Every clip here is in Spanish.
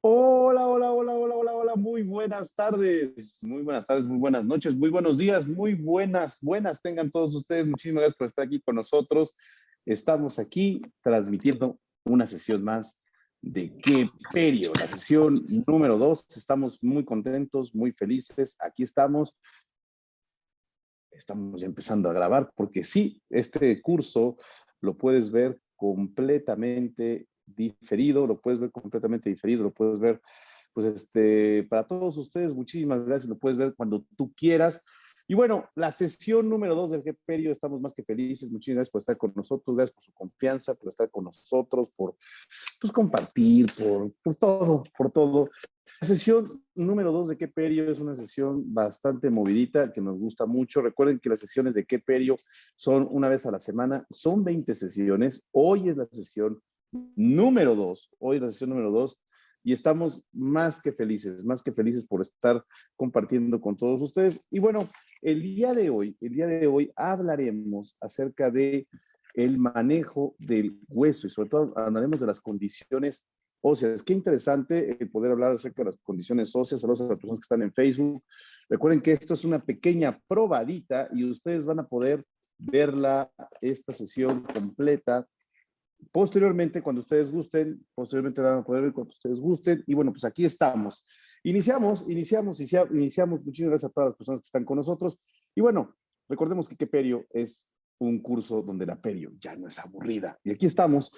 Hola, hola, hola, hola, hola, hola, muy buenas tardes, muy buenas noches, muy buenos días, muy buenas tengan todos ustedes. Muchísimas gracias por estar aquí con nosotros. Estamos aquí transmitiendo una sesión más de Qué Perio, la sesión número 2. Estamos muy contentos, muy felices. Aquí estamos empezando a grabar porque sí, este curso lo puedes ver completamente diferido, lo puedes ver, pues para todos ustedes, muchísimas gracias, lo puedes ver cuando tú quieras. Y bueno, la sesión número 2 del GPerio, estamos más que felices, muchísimas gracias por estar con nosotros, gracias por su confianza, por estar con nosotros, por pues, compartir, por todo, por todo. La sesión número 2 de Qué Perio es una sesión bastante movidita que nos gusta mucho. Recuerden que las sesiones de Qué Perio son una vez a la semana, son 20 sesiones. Hoy es la sesión número 2, hoy es la sesión número 2 y estamos más que felices por estar compartiendo con todos ustedes. Y bueno, el día de hoy hablaremos acerca de el manejo del hueso y sobre todo hablaremos de las condiciones óseas. Qué interesante poder hablar acerca de las condiciones óseas. Saludos a las personas que están en Facebook. Recuerden que esto es una pequeña probadita y ustedes van a poder verla, esta sesión completa, posteriormente cuando ustedes gusten, posteriormente la van a poder ver cuando ustedes gusten. Y bueno, pues aquí estamos. Iniciamos. Muchísimas gracias a todas las personas que están con nosotros. Y bueno, recordemos que Qué Perio es un curso donde la perio ya no es aburrida. Y aquí estamos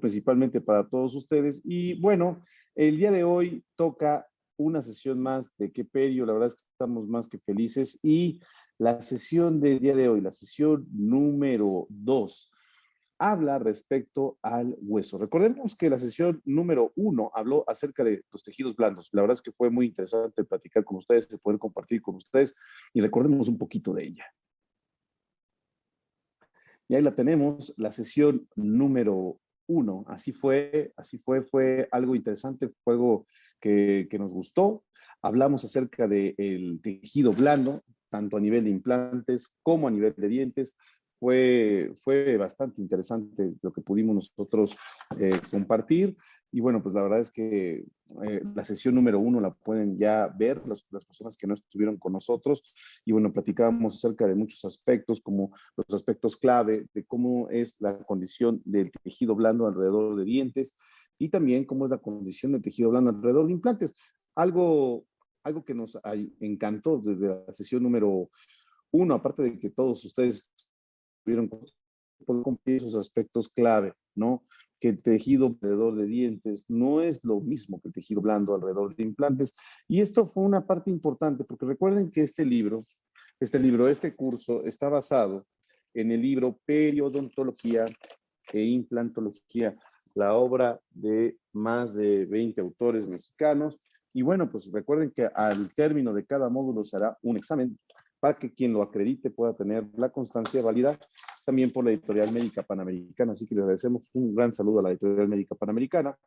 principalmente para todos ustedes. Y bueno, el día de hoy toca una sesión más de Qué Perio. La verdad es que estamos más que felices. Y la sesión del día de hoy, la sesión número 2, habla respecto al hueso. Recordemos que la sesión número 1 habló acerca de los tejidos blandos. La verdad es que fue muy interesante platicar con ustedes, poder compartir con ustedes y recordemos un poquito de ella. Y ahí la tenemos, la sesión número 1. Fue algo interesante, fue algo que nos gustó. Hablamos acerca del tejido blando, tanto a nivel de implantes como a nivel de dientes. Fue bastante interesante lo que pudimos nosotros compartir. Y bueno, pues la verdad es que la sesión número 1 la pueden ya ver las personas que no estuvieron con nosotros. Y bueno, platicábamos acerca de muchos aspectos, como los aspectos clave de cómo es la condición del tejido blando alrededor de dientes y también cómo es la condición del tejido blando alrededor de implantes. Algo, algo que nos encantó desde la sesión número 1, aparte de que todos ustedes tuvieron cumplir esos aspectos clave, ¿no? Que el tejido alrededor de dientes no es lo mismo que el tejido blando alrededor de implantes. Y esto fue una parte importante, porque recuerden que este curso está basado en el libro Periodontología e Implantología, la obra de más de 20 autores mexicanos. Y bueno, pues recuerden que al término de cada módulo se hará un examen para que quien lo acredite pueda tener la constancia válida también por la Editorial Médica Panamericana. Así que le agradecemos un gran saludo a la Editorial Médica Panamericana.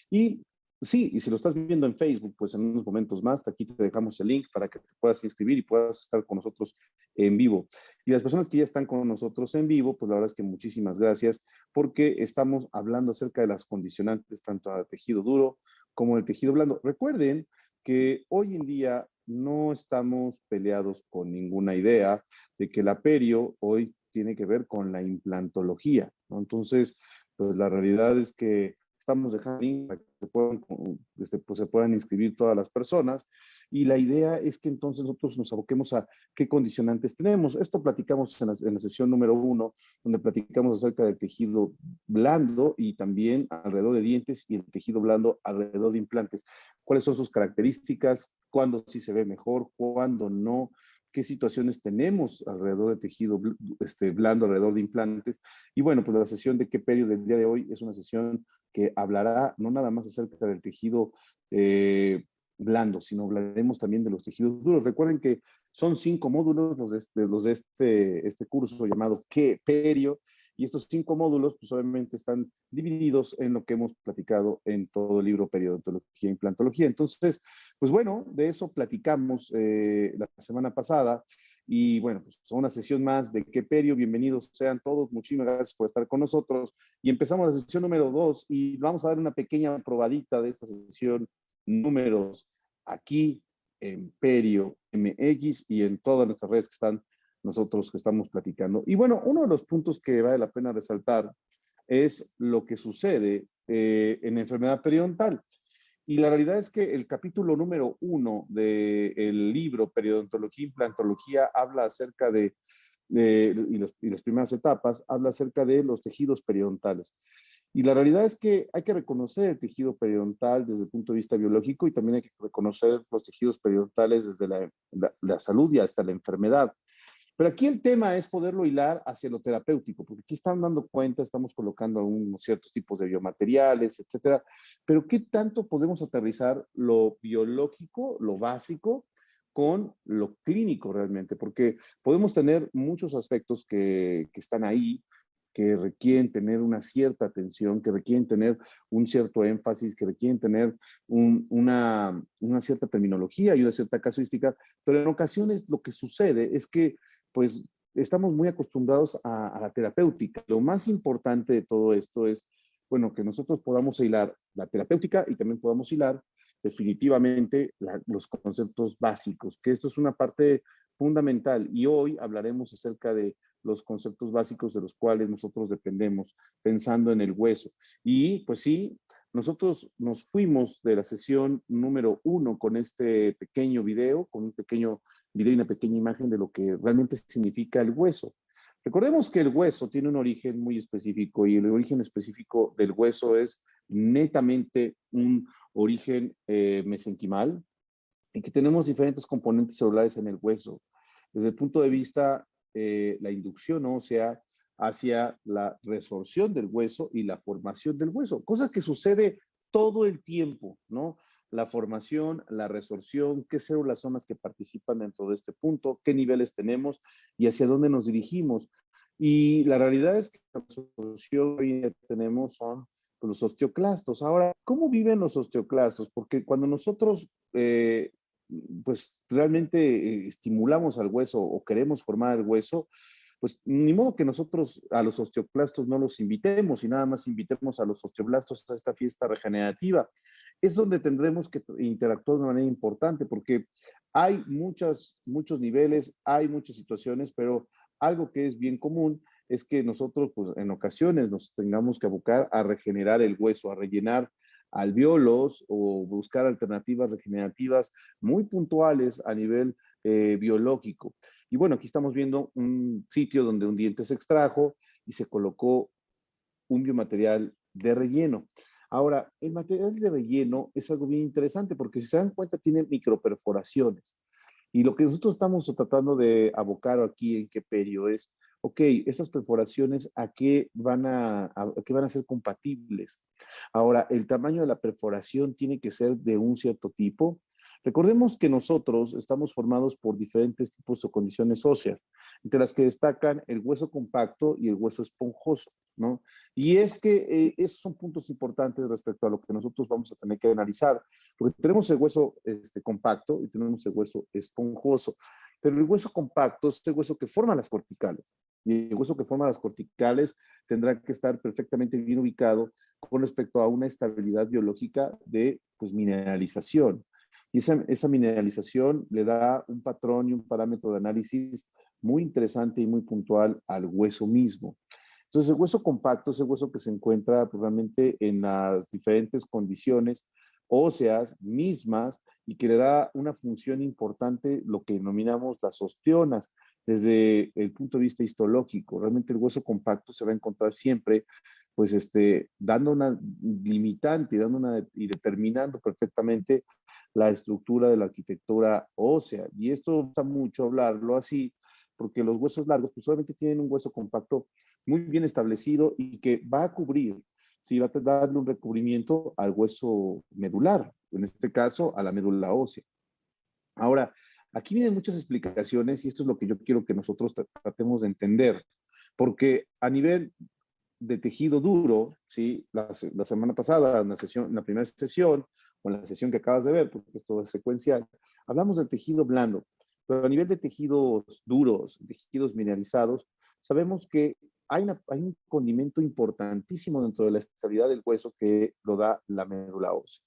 Y sí, y si lo estás viendo en Facebook, pues en unos momentos más, aquí te dejamos el link para que te puedas inscribir y puedas estar con nosotros en vivo. Y las personas que ya están con nosotros en vivo, pues la verdad es que muchísimas gracias, porque estamos hablando acerca de las condicionantes tanto al tejido duro como el tejido blando. Recuerden que hoy en día no estamos peleados con ninguna idea de que la perio hoy tiene que ver con la implantología, ¿no? Entonces, pues la realidad es que estamos dejando para que se puedan inscribir todas las personas y la idea es que entonces nosotros nos aboquemos a qué condicionantes tenemos. Esto platicamos en la sesión número 1, donde platicamos acerca del tejido blando y también alrededor de dientes y el tejido blando alrededor de implantes. ¿Cuáles son sus características? ¿Cuándo sí se ve mejor? ¿Cuándo no? ¿Qué situaciones tenemos alrededor de tejido blando, alrededor de implantes? Y bueno, pues la sesión de Qué Perio del día de hoy es una sesión que hablará no nada más acerca del tejido blando, sino hablaremos también de los tejidos duros. Recuerden que son 5 módulos los de este curso llamado Qué Perio, y estos 5 módulos pues obviamente están divididos en lo que hemos platicado en todo el libro Periodontología e Implantología. Entonces, pues bueno, de eso platicamos la semana pasada Y bueno, pues una sesión más de Qué Perio. Bienvenidos sean todos. Muchísimas gracias por estar con nosotros. Y empezamos la sesión número 2 y vamos a dar una pequeña probadita de esta sesión números aquí en Perio MX y en todas nuestras redes que están nosotros que estamos platicando. Y bueno, uno de los puntos que vale la pena resaltar es lo que sucede en la enfermedad periodontal. Y la realidad es que el capítulo número 1 del libro Periodontología e Implantología habla acerca y las primeras etapas, habla acerca de los tejidos periodontales. Y la realidad es que hay que reconocer el tejido periodontal desde el punto de vista biológico y también hay que reconocer los tejidos periodontales desde la salud y hasta la enfermedad. Pero aquí el tema es poderlo hilar hacia lo terapéutico, porque aquí están dando cuenta, estamos colocando unos ciertos tipos de biomateriales, etcétera, pero ¿qué tanto podemos aterrizar lo biológico, lo básico, con lo clínico realmente? Porque podemos tener muchos aspectos que están ahí, que requieren tener una cierta atención, que requieren tener un cierto énfasis, que requieren tener una cierta terminología y una cierta casuística, pero en ocasiones lo que sucede es que pues estamos muy acostumbrados a la terapéutica. Lo más importante de todo esto es, bueno, que nosotros podamos hilar la terapéutica y también podamos hilar definitivamente los conceptos básicos, que esto es una parte fundamental y hoy hablaremos acerca de los conceptos básicos de los cuales nosotros dependemos, pensando en el hueso. Y pues sí, nosotros nos fuimos de la sesión número 1 con este pequeño video, con un pequeño video y una pequeña imagen de lo que realmente significa el hueso. Recordemos que el hueso tiene un origen muy específico y el origen específico del hueso es netamente un origen mesenquimal y que tenemos diferentes componentes celulares en el hueso. Desde el punto de vista la inducción ósea hacia la resorción del hueso y la formación del hueso, cosa que sucede todo el tiempo, ¿no? La formación, la resorción, qué células son las que participan dentro de este punto, qué niveles tenemos y hacia dónde nos dirigimos. Y la realidad es que la resorción que hoy tenemos son los osteoclastos. Ahora, ¿cómo viven los osteoclastos? Porque cuando nosotros pues realmente estimulamos al hueso o queremos formar el hueso, pues ni modo que nosotros a los osteoclastos no los invitemos y nada más invitemos a los osteoblastos a esta fiesta regenerativa. Es donde tendremos que interactuar de manera importante porque hay muchos niveles, hay muchas situaciones, pero algo que es bien común es que nosotros pues, en ocasiones nos tengamos que abocar a regenerar el hueso, a rellenar alvéolos o buscar alternativas regenerativas muy puntuales a nivel biológico. Y bueno, aquí estamos viendo un sitio donde un diente se extrajo y se colocó un biomaterial de relleno. Ahora, el material de relleno es algo bien interesante porque si se dan cuenta tiene microperforaciones. Y lo que nosotros estamos tratando de abocar aquí en qué perio es, ok, estas perforaciones a qué van a qué van a ser compatibles. Ahora, el tamaño de la perforación tiene que ser de un cierto tipo. Recordemos que nosotros estamos formados por diferentes tipos o condiciones óseas, entre las que destacan el hueso compacto y el hueso esponjoso, ¿no? Y es que esos son puntos importantes respecto a lo que nosotros vamos a tener que analizar, porque tenemos el hueso compacto y tenemos el hueso esponjoso, pero el hueso compacto es el hueso que forma las corticales. Y el hueso que forma las corticales tendrá que estar perfectamente bien ubicado con respecto a una estabilidad biológica de pues, mineralización. Y esa mineralización le da un patrón y un parámetro de análisis muy interesante y muy puntual al hueso mismo. Entonces, el hueso compacto es el hueso que se encuentra pues, realmente en las diferentes condiciones óseas mismas y que le da una función importante, lo que denominamos las ostionas, desde el punto de vista histológico. Realmente el hueso compacto se va a encontrar siempre, pues, dando una limitante y determinando perfectamente la estructura de la arquitectura ósea. Y esto gusta mucho hablarlo así, porque los huesos largos, pues solamente tienen un hueso compacto muy bien establecido y que va a cubrir, sí, va a darle un recubrimiento al hueso medular, en este caso a la médula ósea. Ahora, aquí vienen muchas explicaciones y esto es lo que yo quiero que nosotros tratemos de entender, porque a nivel de tejido duro, ¿sí? La semana pasada, en la primera sesión, o en la sesión que acabas de ver, porque esto es secuencial, hablamos del tejido blando. Pero a nivel de tejidos duros, tejidos mineralizados, sabemos que hay un condimento importantísimo dentro de la estabilidad del hueso que lo da la médula ósea.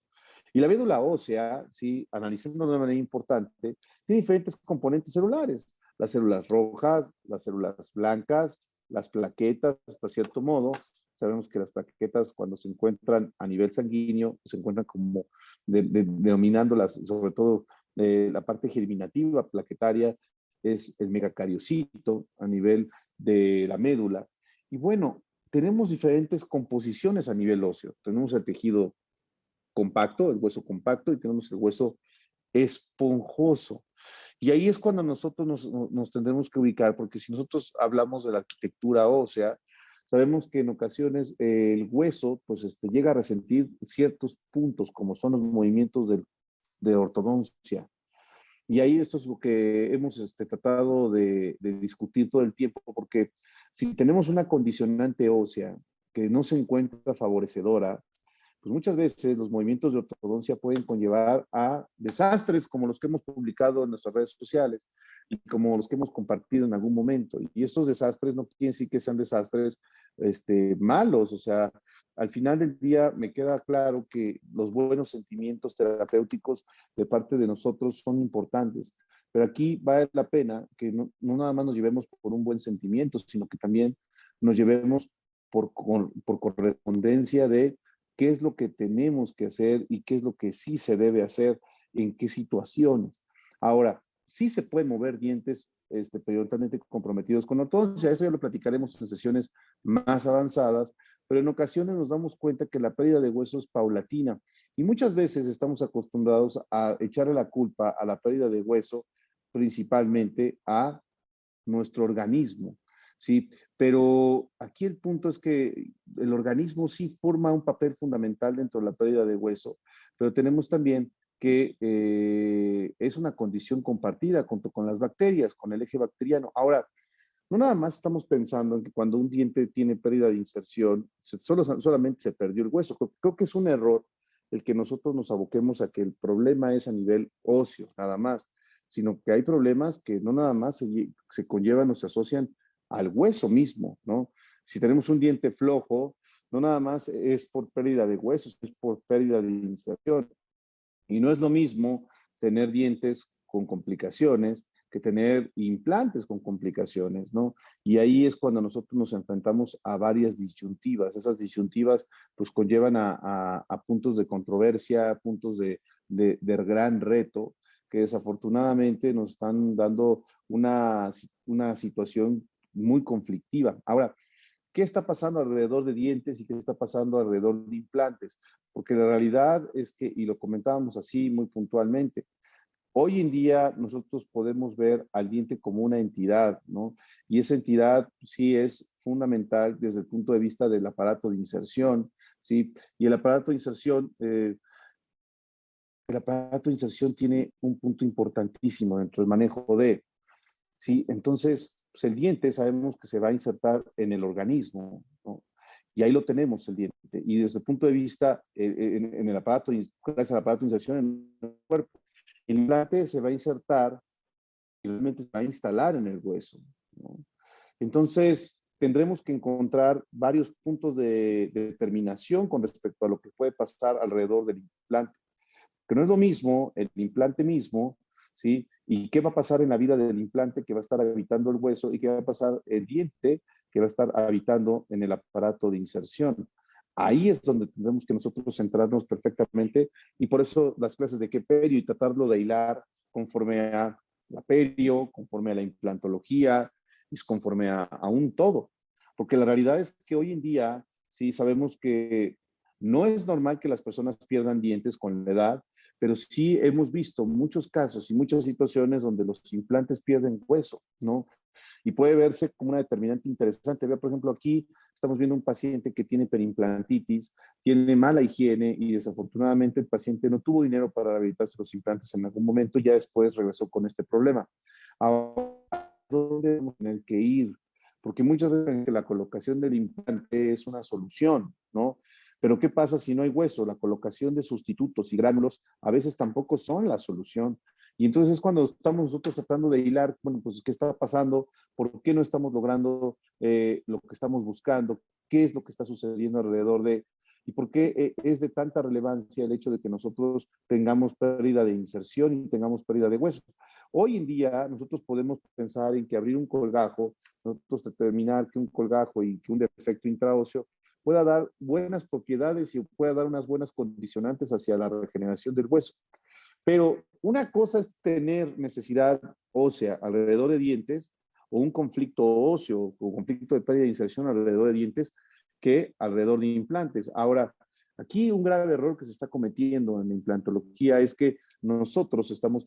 Y la médula ósea, ¿sí? Analizando de una manera importante, tiene diferentes componentes celulares. Las células rojas, las células blancas, las plaquetas, hasta cierto modo. Sabemos que las plaquetas, cuando se encuentran a nivel sanguíneo, se encuentran como denominándolas, sobre todo la parte germinativa plaquetaria, es el megacariocito a nivel de la médula. Y bueno, tenemos diferentes composiciones a nivel óseo. Tenemos el tejido compacto, el hueso compacto, y tenemos el hueso esponjoso. Y ahí es cuando nosotros nos tendremos que ubicar, porque si nosotros hablamos de la arquitectura ósea, sabemos que en ocasiones el hueso pues llega a resentir ciertos puntos, como son los movimientos de ortodoncia. Y ahí esto es lo que hemos tratado de discutir todo el tiempo, porque si tenemos una condicionante ósea que no se encuentra favorecedora, pues muchas veces los movimientos de ortodoncia pueden conllevar a desastres como los que hemos publicado en nuestras redes sociales y como los que hemos compartido en algún momento. Y esos desastres no quieren decir que sean desastres malos, o sea, al final del día me queda claro que los buenos sentimientos terapéuticos de parte de nosotros son importantes, pero aquí vale la pena que no nada más nos llevemos por un buen sentimiento, sino que también nos llevemos por correspondencia de qué es lo que tenemos que hacer y qué es lo que sí se debe hacer, en qué situaciones. Ahora, sí se pueden mover dientes periódicamente comprometidos con ortodoncia, eso ya lo platicaremos en sesiones más avanzadas, pero en ocasiones nos damos cuenta que la pérdida de hueso es paulatina y muchas veces estamos acostumbrados a echarle la culpa a la pérdida de hueso principalmente a nuestro organismo, ¿sí? Pero aquí el punto es que el organismo sí forma un papel fundamental dentro de la pérdida de hueso, pero tenemos también que es una condición compartida junto con las bacterias, con el eje bacteriano. Ahora, no nada más estamos pensando en que cuando un diente tiene pérdida de inserción, solamente se perdió el hueso. Creo que es un error el que nosotros nos aboquemos a que el problema es a nivel óseo, nada más, sino que hay problemas que no nada más se conllevan o se asocian al hueso mismo, ¿no? Si tenemos un diente flojo, no nada más es por pérdida de huesos, es por pérdida de inserción. Y no es lo mismo tener dientes con complicaciones que tener implantes con complicaciones, ¿no? Y ahí es cuando nosotros nos enfrentamos a varias disyuntivas. Esas disyuntivas pues conllevan a puntos de controversia, puntos de gran reto, que desafortunadamente nos están dando una situación muy conflictiva. Ahora, ¿qué está pasando alrededor de dientes y qué está pasando alrededor de implantes? Porque la realidad es que, y lo comentábamos así muy puntualmente, hoy en día nosotros podemos ver al diente como una entidad, ¿no? Y esa entidad sí es fundamental desde el punto de vista del aparato de inserción, ¿sí? Y el aparato de inserción tiene un punto importantísimo dentro del manejo de, ¿sí? Entonces, pues el diente sabemos que se va a insertar en el organismo, ¿no? Y ahí lo tenemos, el diente. Y desde el punto de vista, en el aparato, gracias al aparato de inserción en el cuerpo, el implante se va a insertar y realmente se va a instalar en el hueso, ¿no? Entonces, tendremos que encontrar varios puntos de determinación con respecto a lo que puede pasar alrededor del implante. Que no es lo mismo el implante mismo, ¿sí? Y qué va a pasar en la vida del implante que va a estar habitando el hueso y qué va a pasar el diente que va a estar habitando en el aparato de inserción. Ahí es donde tendremos que nosotros centrarnos perfectamente y por eso las clases de qué perio y tratarlo de hilar conforme a la perio, conforme a la implantología y conforme a un todo. Porque la realidad es que hoy en día sí sabemos que no es normal que las personas pierdan dientes con la edad, pero sí hemos visto muchos casos y muchas situaciones donde los implantes pierden hueso, ¿no? Y puede verse como una determinante interesante. Vea, por ejemplo, aquí estamos viendo un paciente que tiene perimplantitis, tiene mala higiene y desafortunadamente el paciente no tuvo dinero para rehabilitarse los implantes en algún momento, ya después regresó con este problema. Ahora, ¿dónde debemos tener que ir? Porque muchas veces la colocación del implante es una solución, ¿no? Pero ¿qué pasa si no hay hueso? La colocación de sustitutos y gránulos a veces tampoco son la solución. Y entonces es cuando estamos nosotros tratando de hilar, bueno, pues, ¿qué está pasando? ¿Por qué no estamos logrando lo que estamos buscando? ¿Qué es lo que está sucediendo alrededor de? ¿Y por qué es de tanta relevancia el hecho de que nosotros tengamos pérdida de inserción y tengamos pérdida de hueso? Hoy en día nosotros podemos pensar en que abrir un colgajo, nosotros determinar que un colgajo y que un defecto intraóseo pueda dar buenas propiedades y pueda dar unas buenas condicionantes hacia la regeneración del hueso. Pero una cosa es tener necesidad ósea alrededor de dientes o un conflicto óseo o conflicto de pérdida de inserción alrededor de dientes que alrededor de implantes. Ahora, aquí un grave error que se está cometiendo en la implantología es que nosotros estamos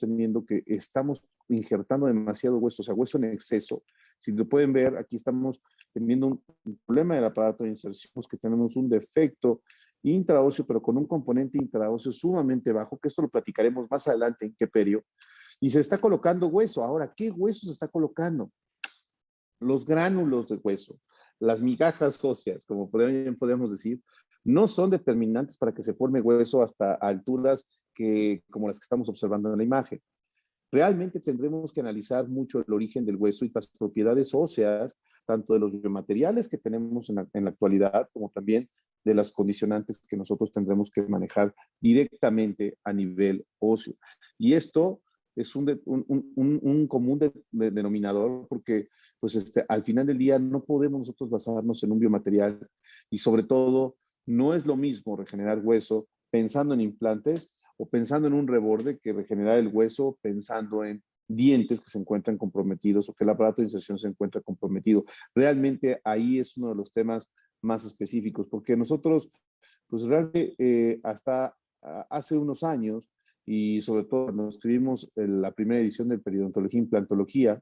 injertando demasiado hueso, o sea, hueso en exceso. Si lo pueden ver, aquí estamos teniendo un problema del aparato de inserción, que tenemos un defecto intraóseo, pero con un componente intraóseo sumamente bajo, que esto lo platicaremos más adelante en qué periodo, y se está colocando hueso. Ahora, ¿qué hueso se está colocando? Los gránulos de hueso, las migajas óseas, como podemos decir, no son determinantes para que se forme hueso hasta alturas como las que estamos observando en la imagen. Realmente tendremos que analizar mucho el origen del hueso y las propiedades óseas, tanto de los biomateriales que tenemos en la actualidad, como también de las condicionantes que nosotros tendremos que manejar directamente a nivel óseo. Y esto es un común denominador porque pues al final del día no podemos nosotros basarnos en un biomaterial y sobre todo no es lo mismo regenerar hueso pensando en implantes o pensando en un reborde que regenerar el hueso pensando en dientes que se encuentran comprometidos o que el aparato de inserción se encuentra comprometido. Realmente ahí es uno de los temas más específicos, porque nosotros, pues realmente hasta hace unos años, y sobre todo cuando escribimos la primera edición del Periodontología e Implantología,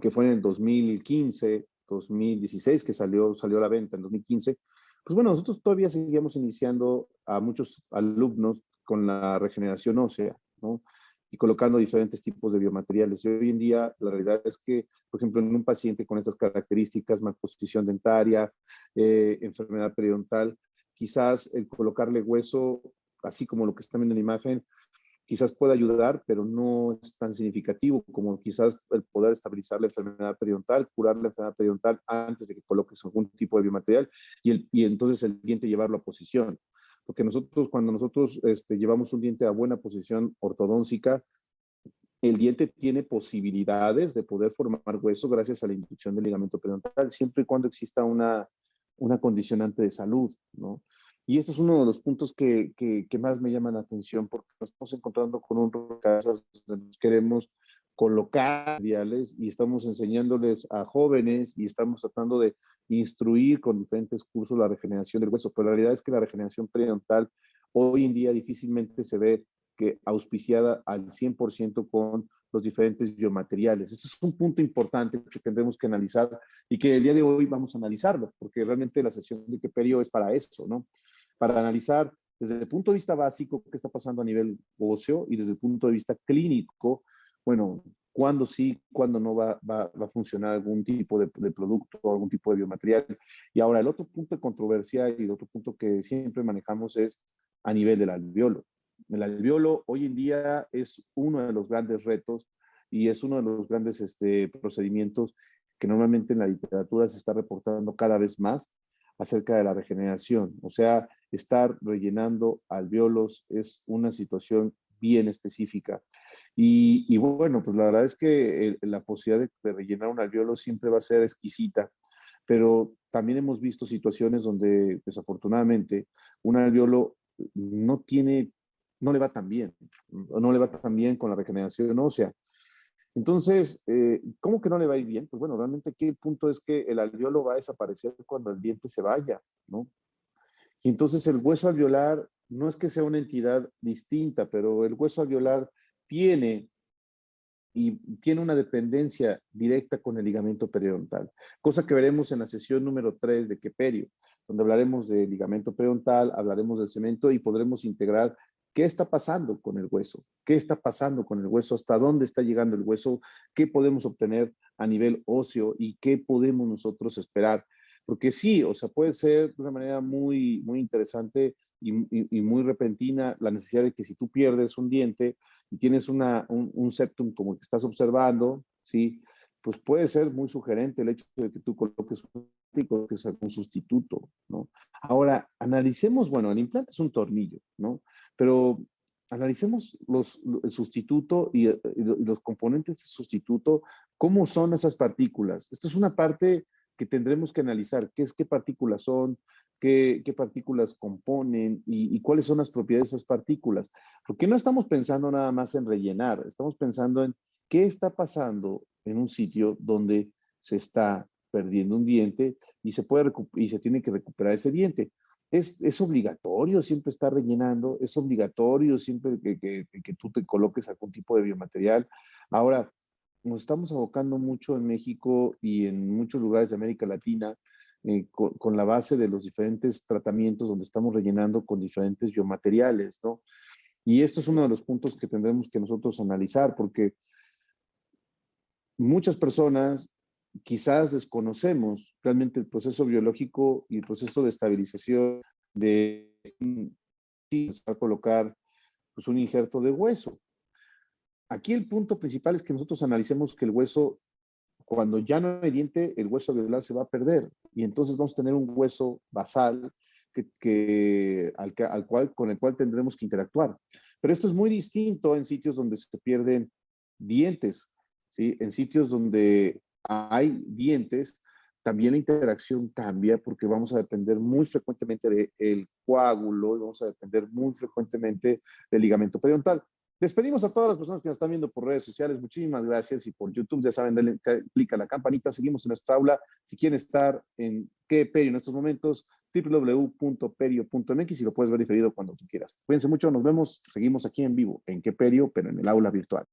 que fue en el 2015, 2016, que salió a la venta en 2015, pues bueno, nosotros todavía seguíamos iniciando a muchos alumnos con la regeneración ósea, ¿no? Y colocando diferentes tipos de biomateriales. Y hoy en día, la realidad es que, por ejemplo, en un paciente con estas características, malposición dentaria, enfermedad periodontal, quizás el colocarle hueso, así como lo que están viendo en la imagen, quizás pueda ayudar, pero no es tan significativo como quizás el poder estabilizar la enfermedad periodontal, curar la enfermedad periodontal antes de que coloques algún tipo de biomaterial y entonces el diente llevarlo a posición. Porque cuando nosotros llevamos un diente a buena posición ortodóntica, el diente tiene posibilidades de poder formar hueso gracias a la inducción del ligamento periodontal, siempre y cuando exista una condicionante de salud, ¿no? Y esto es uno de los puntos que más me llaman la atención porque nos estamos encontrando con un caso donde nos queremos colocar materiales y estamos enseñándoles a jóvenes y estamos tratando de instruir con diferentes cursos la regeneración del hueso, pero la realidad es que la regeneración periodontal hoy en día difícilmente se ve que auspiciada al 100% con los diferentes biomateriales. Este es un punto importante que tendremos que analizar y que el día de hoy vamos a analizarlo, porque realmente la sesión de Keperio es para eso, ¿no? Para analizar desde el punto de vista básico qué está pasando a nivel óseo y desde el punto de vista clínico, bueno, cuándo sí, cuándo no va a funcionar algún tipo de producto o algún tipo de biomaterial. Y ahora el otro punto de controversia y el otro punto que siempre manejamos es a nivel del alveolo. El alveolo hoy en día es uno de los grandes retos y es uno de los grandes procedimientos que normalmente en la literatura se está reportando cada vez más acerca de la regeneración. O sea, estar rellenando alveolos es una situación bien específica. Y bueno, pues la verdad es que la posibilidad de rellenar un alveolo siempre va a ser exquisita, pero también hemos visto situaciones donde desafortunadamente un alveolo no tiene, no le va tan bien, no le va tan bien con la regeneración ósea. Entonces, ¿cómo que no le va a ir bien? Pues bueno, realmente aquí el punto es que el alveolo va a desaparecer cuando el diente se vaya, ¿no? Y entonces el hueso alveolar no es que sea una entidad distinta, pero el hueso alveolar tiene tiene una dependencia directa con el ligamento periodontal, cosa que veremos en la sesión número 3 de Keperio, donde hablaremos del ligamento periodontal, hablaremos del cemento y podremos integrar qué está pasando con el hueso, qué está pasando con el hueso, hasta dónde está llegando el hueso, qué podemos obtener a nivel óseo y qué podemos nosotros esperar. Porque sí, o sea, puede ser de una manera muy, muy interesante y muy repentina, la necesidad de que si tú pierdes un diente y tienes un septum como el que estás observando, ¿sí? Pues puede ser muy sugerente el hecho de que tú coloques un sustituto, ¿no? Ahora, analicemos, bueno, el implante es un tornillo, ¿no? Pero analicemos el sustituto y los componentes del sustituto, cómo son esas partículas. Esta es una parte que tendremos que analizar, qué partículas son, qué partículas componen y cuáles son las propiedades de esas partículas. Porque no estamos pensando nada más en rellenar, estamos pensando en qué está pasando en un sitio donde se está perdiendo un diente y se tiene que recuperar ese diente. Es obligatorio siempre estar rellenando, es obligatorio siempre que tú te coloques algún tipo de biomaterial. Ahora, nos estamos abocando mucho en México y en muchos lugares de América Latina con la base de los diferentes tratamientos donde estamos rellenando con diferentes biomateriales, ¿no? Y esto es uno de los puntos que tendremos que nosotros analizar, porque muchas personas quizás desconocemos realmente el proceso biológico y el proceso de estabilización de colocar pues, un injerto de hueso. Aquí el punto principal es que nosotros analicemos que el hueso, cuando ya no hay diente, el hueso alveolar se va a perder y entonces vamos a tener un hueso basal con el cual tendremos que interactuar. Pero esto es muy distinto en sitios donde se pierden dientes, ¿sí? En sitios donde hay dientes, también la interacción cambia porque vamos a depender muy frecuentemente del coágulo y vamos a depender muy frecuentemente del ligamento periodontal. Les pedimos a todas las personas que nos están viendo por redes sociales, muchísimas gracias y por YouTube, ya saben, denle clic a la campanita, seguimos en nuestra aula. Si quieren estar en ¿Qué Perio en estos momentos? www.perio.mx y lo puedes ver diferido cuando tú quieras. Cuídense mucho, nos vemos, seguimos aquí en vivo, en ¿Qué Perio? Pero en el aula virtual.